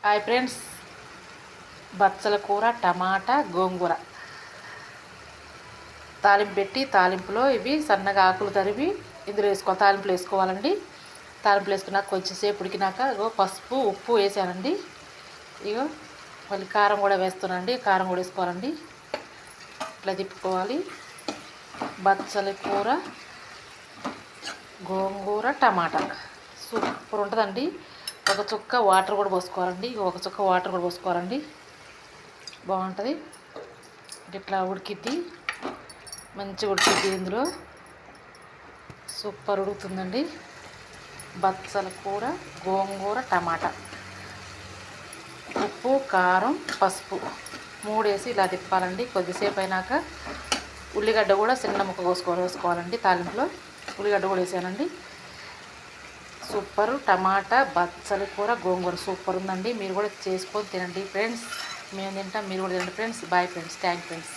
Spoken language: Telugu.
హాయ్ ఫ్రెండ్స్, బచ్చల కూర టమాటా గోంగూర తాలింపు పెట్టి తాలింపులో ఇవి సన్నగా ఆకులు తరివి ఇందులో తాలింపులో వేసుకోవాలండి. తాలింపులో వేసుకున్నాక కొంచెంసేపు ఉడికినాక పసుపు ఉప్పు వేసానండి. ఇగో మళ్ళీ కారం కూడా వేస్తున్నానండి. కారం కూడా వేసుకోవాలండి. ఇట్లా తిప్పుకోవాలి. బచ్చల కూర గోంగూర టమాటా సూపర్ ఉంటుందండి. ఒక చుక్క వాటర్ కూడా పోసుకోవాలండి. ఒక చుక్క వాటర్ కూడా పోసుకోవాలండి. బాగుంటుంది. ఇట్లా ఉడికిద్ది, మంచిగా ఉడికిద్ది. ఇందులో సూపర్ ఉడుకుతుందండి. బచ్చల కూర గోంగూర టమాటా, ఉప్పు కారం పసుపు 3 వేసి ఇలా తిప్పాలండి. కొద్దిసేపు అయినాక ఉల్లిగడ్డ కూడా చిన్న ముక్క వేసుకోవాలండి. తాలింపులో ఉల్లిగడ్డ కూడా వేసానండి. సూపరు టమాటా బచ్చల కూర గోంగూర సూపర్ ఉందండి. మీరు కూడా చేసుకొని తినండి ఫ్రెండ్స్. మేము తింటాం, మీరు కూడా తినండి friends. Bye friends. Thank friends.